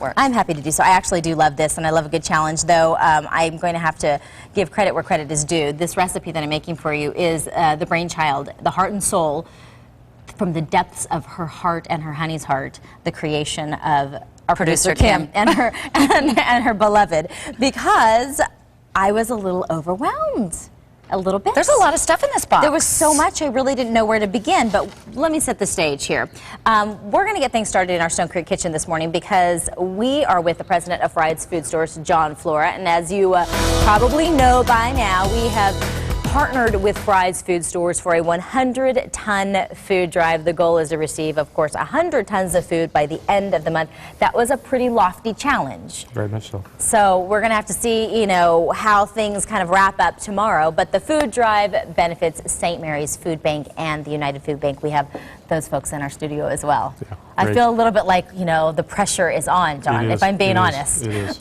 works. I'm happy to do so. I actually do love this, and I love a good challenge, though I'm going to have to give credit where credit is due. This recipe that I'm making for you is the brainchild, the heart and soul, from the depths of her heart and her honey's heart, the creation of our producer Kim and her beloved, because I was a little overwhelmed. A little bit. There's a lot of stuff in this box. There was so much, I really didn't know where to begin, but let me set the stage here. We're going to get things started in our Stone Creek kitchen this morning because we are with the president of Fry's Food Stores, Jon Flora, and as you probably know by now, we have partnered with Fry's Food Stores for a 100-ton food drive. The goal is to receive, of course, 100 tons of food by the end of the month. That was a pretty lofty challenge. Very much so. So we're going to have to see, you know, how things kind of wrap up tomorrow. But the food drive benefits St. Mary's Food Bank and the United Food Bank. We have those folks in our studio as well. Yeah, I feel a little bit like, you know, the pressure is on, John, if I'm being honest. It is.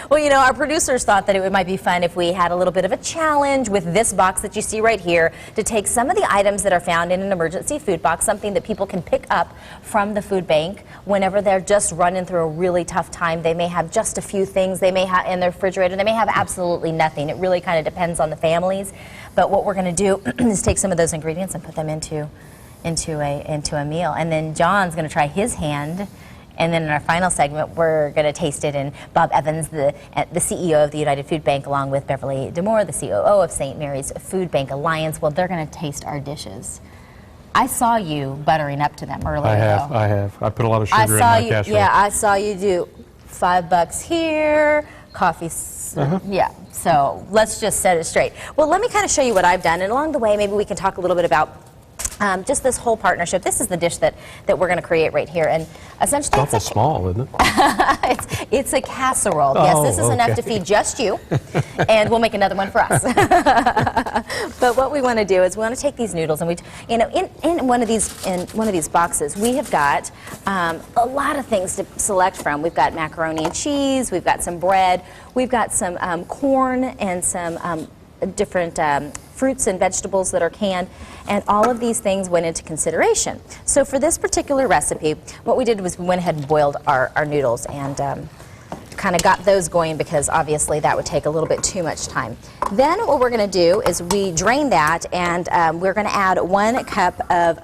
Well, you know, our producers thought that it might be fun if we had a little bit of a challenge with this box that you see right here to take some of the items that are found in an emergency food box, something that people can pick up from the food bank whenever they're just running through a really tough time. They may have just a few things they may have in their refrigerator. They may have absolutely nothing. It really kind of depends on the families. But what we're going to do is take some of those ingredients and put them into a meal, and then John's going to try his hand, and then in our final segment we're going to taste it. And Bob Evans, the CEO of the United Food Bank, along with Beverly Demore, the COO of St. Mary's Food Bank Alliance, well, they're going to taste our dishes. I saw you buttering up to them earlier. I have. I put a lot of sugar in my casserole. Yeah, I saw you do $5 here, coffee. Yeah, so let's just set it straight. Well, let me kind of show you what I've done, and along the way maybe we can talk a little bit about just this whole partnership. This is the dish that we're going to create right here, and essentially it's awful small, isn't it? it's a casserole. Yes, this is enough to feed just you, and we'll make another one for us. But what we want to do is we want to take these noodles, and in one of these boxes we have got a lot of things to select from. We've got macaroni and cheese, we've got some bread, we've got some corn, and some different fruits and vegetables that are canned, and all of these things went into consideration. So for this particular recipe, what we did was we went ahead and boiled our noodles and kind of got those going, because obviously that would take a little bit too much time. Then what we're going to do is we drain that, and we're going to add 1 cup of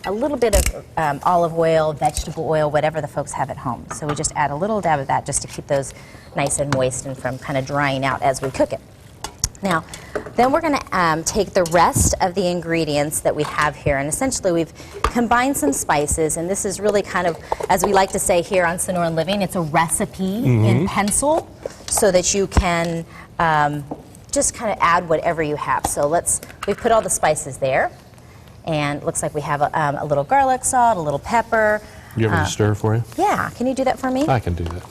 a little bit of olive oil, vegetable oil, whatever the folks have at home. So we just add a little dab of that just to keep those nice and moist and from kind of drying out as we cook it. Now, then we're going to take the rest of the ingredients that we have here, and essentially we've combined some spices, and this is really kind of, as we like to say here on Sonoran Living, it's a recipe in pencil, so that you can just kind of add whatever you have. So we've put all the spices there, and it looks like we have a little garlic salt, a little pepper. You want me to stir for you? Yeah, can you do that for me? I can do that.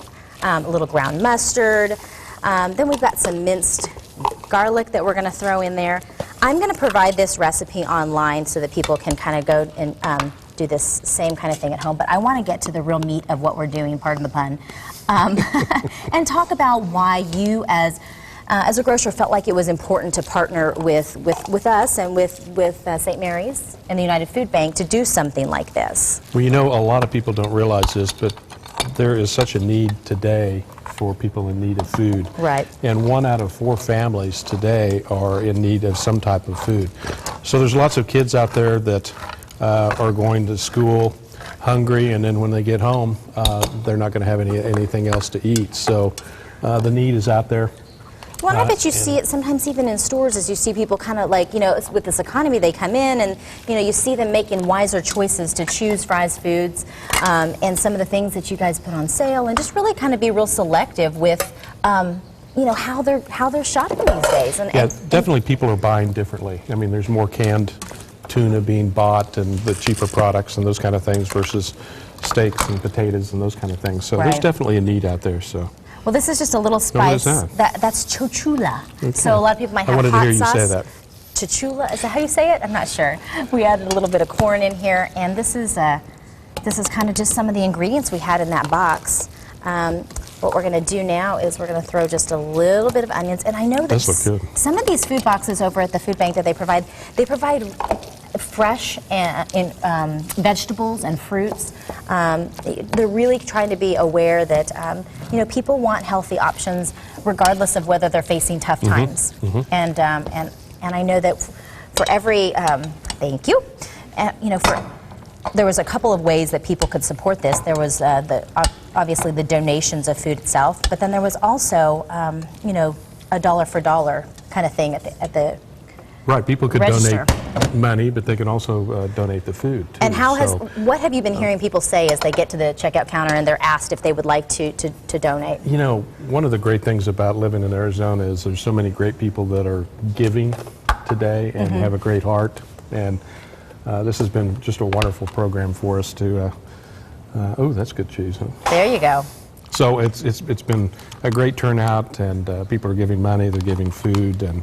A little ground mustard. Then we've got some minced garlic that we're going to throw in there. I'm going to provide this recipe online so that people can kind of go and do this same kind of thing at home, but I want to get to the real meat of what we're doing, pardon the pun, and talk about why you as a grocer felt like it was important to partner with us and with St. Mary's and the United Food Bank to do something like this. Well, you know, a lot of people don't realize this, but there is such a need today for people in need of food. Right. And 1 out of 4 families today are in need of some type of food. So there's lots of kids out there that are going to school hungry, and then when they get home, they're not going to have anything else to eat. So the need is out there. Well, I bet you see it sometimes even in stores, as you see people kind of like, you know, with this economy, they come in and, you know, you see them making wiser choices to choose Fry's Foods and some of the things that you guys put on sale, and just really kind of be real selective with, you know, how they're shopping these days. Yeah, definitely people are buying differently. I mean, there's more canned tuna being bought and the cheaper products and those kind of things versus steaks and potatoes and those kind of things. So there's definitely a need out there. So. Well, this is just a little spice. What is that? That's chochula. Okay. So a lot of people might have hot sauce. I wanted to hear you say that. Chochula, is that how you say it? I'm not sure. We added a little bit of corn in here, and this is kind of just some of the ingredients we had in that box. What we're going to do now is we're going to throw just a little bit of onions, and I know that some of these food boxes over at the food bank that they provide fresh and vegetables and fruits. They're really trying to be aware that people want healthy options regardless of whether they're facing tough times. And I know that for every thank you. There was a couple of ways that people could support this. There was obviously the donations of food itself, but then there was also a dollar for dollar kind of thing at the Right, people could register. donate money, but they can also donate the food, too. And what have you been hearing people say as they get to the checkout counter and they're asked if they would like to donate? One of the great things about living in Arizona is there's so many great people that are giving today and have a great heart. And this has been just a wonderful program for us to, oh, that's good cheese, huh? There you go. So it's been a great turnout, and people are giving money, they're giving food, and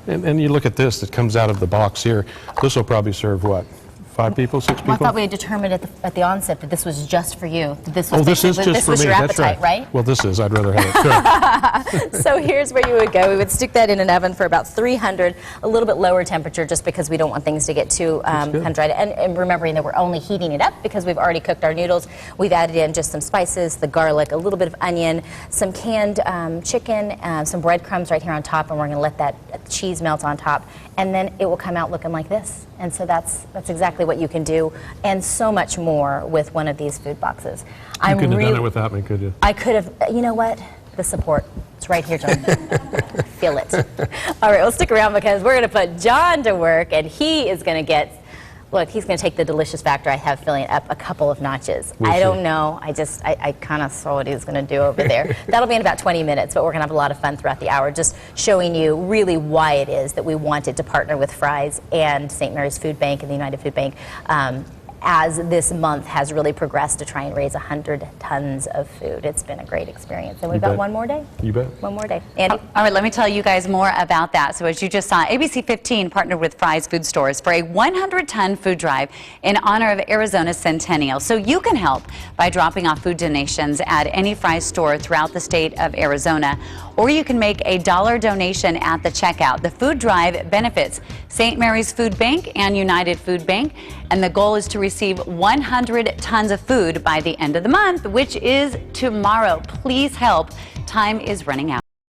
and you look at this that comes out of the box here. This will probably serve what, 5 people, 6 people? Well, I thought we had determined at the onset that this was just for you. This is just for me. Your That's appetite, right? Well, this is. I'd rather have it. Sure. So here's where you would go. We would stick that in an oven for about 300, a little bit lower temperature, just because we don't want things to get too dried. And remembering that we're only heating it up because we've already cooked our noodles. We've added in just some spices, the garlic, a little bit of onion, some canned chicken, some breadcrumbs right here on top, and we're going to let that cheese melt on top, and then it will come out looking like this. And so that's exactly what you can do, and so much more with one of these food boxes. You couldn't have done it without me, could you? I could have. You know what? The support. It's right here, Jon. Feel it. All right, well, stick around because we're going to put Jon to work, and he is going to get. Look, he's going to take the delicious factor I have filling it up a couple of notches. I don't know. I kind of saw what he was going to do over there. That'll be in about 20 minutes, but we're going to have a lot of fun throughout the hour, just showing you really why it is that we wanted to partner with Fry's and St. Mary's Food Bank and the United Food Bank as this month has really progressed to try and raise 100 tons of food. It's been a great experience. And we've got one more day. You bet. One more day. Andy? All right, let me tell you guys more about that. So as you just saw, ABC 15 partnered with Fry's Food Stores for a 100-ton food drive in honor of Arizona's centennial. So you can help by dropping off food donations at any Fry's store throughout the state of Arizona, or you can make a $1 donation at the checkout. The food drive benefits St. Mary's Food Bank and United Food Bank, and the goal is to receive 100 tons of food by the end of the month, which is tomorrow. Please help. Time is running out.